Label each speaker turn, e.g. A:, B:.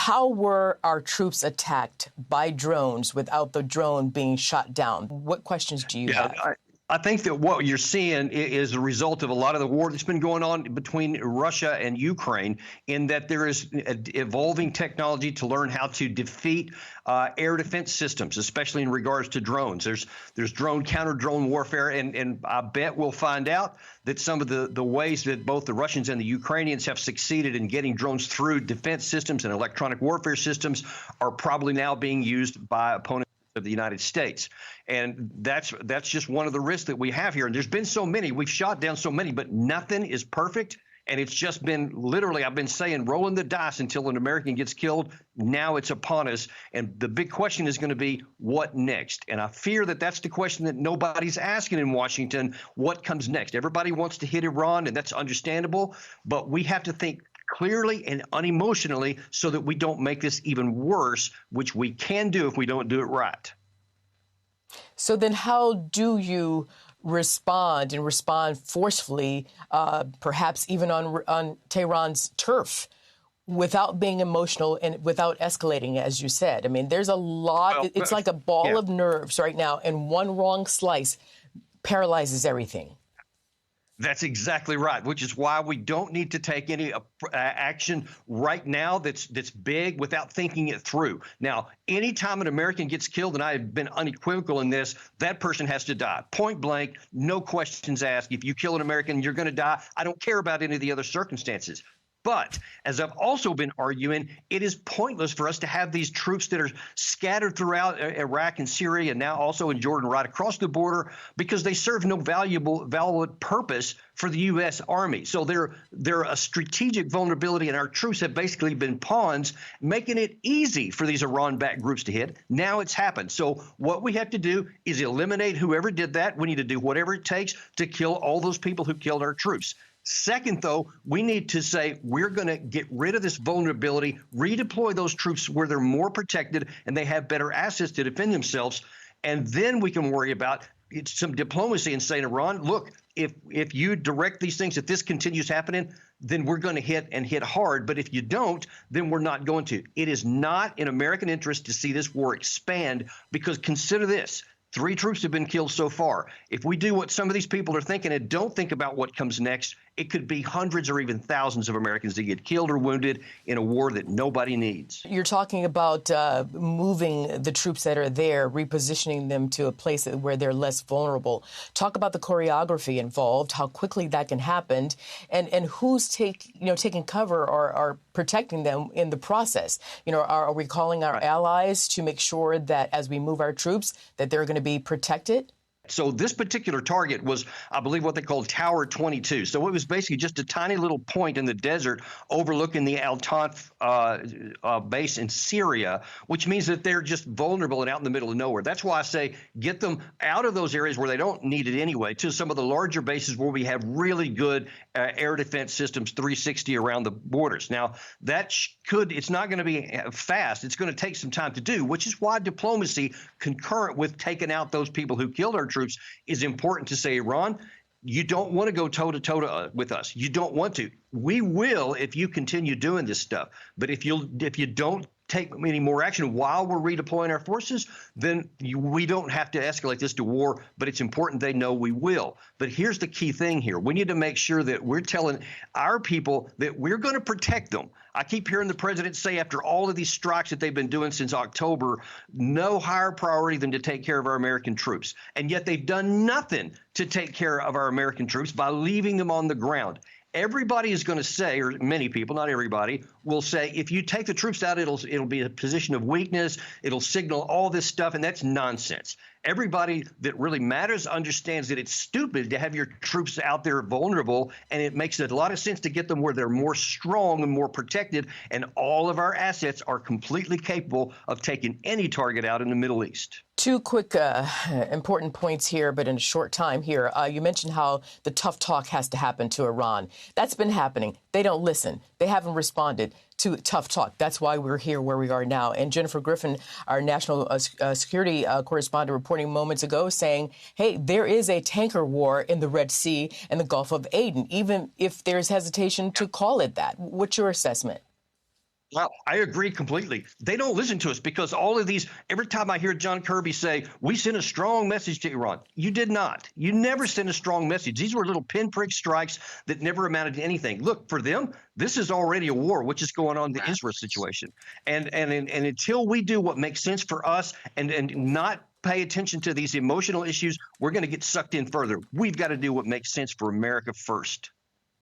A: How were our troops attacked by drones without the drone being shot down? What questions do you have?
B: I think that what you're seeing is a result of a lot of the war that's been going on between Russia and Ukraine, in that there is evolving technology to learn how to defeat air defense systems, especially in regards to drones. There's drone counter-drone warfare, and I bet we'll find out that some of the ways that both the Russians and the Ukrainians have succeeded in getting drones through defense systems and electronic warfare systems are probably now being used by opponents of the United States. And that's just one of the risks that we have here. And there's been so many. We've shot down so many, but nothing is perfect. And it's just been literally, I've been saying, rolling the dice until an American gets killed. Now it's upon us. And the big question is going to be, what next? And I fear that that's the question that nobody's asking in Washington. What comes next? Everybody wants to hit Iran, and that's understandable. But we have to think clearly and unemotionally so that we don't make this even worse, which we can do if we don't do it right.
A: So then how do you respond forcefully, perhaps even on Tehran's turf, without being emotional and without escalating, as you said? I mean, there's a lot. Well, it's like a ball of nerves right now, and one wrong slice paralyzes everything.
B: That's exactly right, which is why we don't need to take any action right now that's big without thinking it through. Now, anytime an American gets killed, and I have been unequivocal in this, that person has to die. Point blank, no questions asked. If you kill an American, you're going to die. I don't care about any of the other circumstances. But as I've also been arguing, it is pointless for us to have these troops that are scattered throughout Iraq and Syria, and now also in Jordan, right across the border, because they serve no valid purpose for the U.S. Army. So they're a strategic vulnerability, and our troops have basically been pawns, making it easy for these Iran-backed groups to hit. Now it's happened. So what we have to do is eliminate whoever did that. We need to do whatever it takes to kill all those people who killed our troops. Second, though, we need to say we're going to get rid of this vulnerability, redeploy those troops where they're more protected and they have better assets to defend themselves. And then we can worry about some diplomacy and saying, Iran, look, if you direct these things, if this continues happening, then we're going to hit hard. But if you don't, then we're not going to. It is not in American interest to see this war expand, because consider this. 3 troops have been killed so far. If we do what some of these people are thinking and don't think about what comes next, it could be hundreds or even thousands of Americans that get killed or wounded in a war that nobody needs.
A: You're talking about moving the troops that are there, repositioning them to a place where they're less vulnerable. Talk about the choreography involved, how quickly that can happen, and who's taking cover or protecting them in the process. Are we calling our allies to make sure that as we move our troops that they're going to be protected?
B: So this particular target was, I believe, what they called Tower 22. So it was basically just a tiny little point in the desert overlooking the Al-Tanf base in Syria, which means that they're just vulnerable and out in the middle of nowhere. That's why I say get them out of those areas where they don't need it anyway to some of the larger bases where we have really good air defense systems 360 around the borders. Now, it's not going to be fast. It's going to take some time to do, which is why diplomacy concurrent with taking out those people who killed our troops is important to say, Iran, you don't want to go toe-to-toe with us. You don't want to. We will if you continue doing this stuff. But if you don't take any more action while we're redeploying our forces, then we don't have to escalate this to war, but it's important they know we will. But here's the key thing here. We need to make sure that we're telling our people that we're going to protect them. I keep hearing the president say after all of these strikes that they've been doing since October, no higher priority than to take care of our American troops. And yet they've done nothing to take care of our American troops by leaving them on the ground. Everybody is going to say, or many people, not everybody, will say, if you take the troops out, it'll be a position of weakness. It'll signal all this stuff, and that's nonsense. Everybody that really matters understands that it's stupid to have your troops out there vulnerable, and it makes a lot of sense to get them where they're more strong and more protected, and all of our assets are completely capable of taking any target out in the Middle East.
A: 2 quick important points here, but in a short time here. You mentioned how the tough talk has to happen to Iran. That's been happening. They don't listen. They haven't responded to tough talk. That's why we're here where we are now. And Jennifer Griffin, our national security correspondent, reporting moments ago saying, hey, there is a tanker war in the Red Sea and the Gulf of Aden, even if there's hesitation to call it that. What's your assessment?
B: Well, I agree completely. They don't listen to us because all of these, every time I hear John Kirby say, we sent a strong message to Iran, you did not. You never sent a strong message. These were little pinprick strikes that never amounted to anything. Look, for them, this is already a war, which is going on in the Israel situation. And until we do what makes sense for us and not pay attention to these emotional issues, we're going to get sucked in further. We've got to do what makes sense for America first.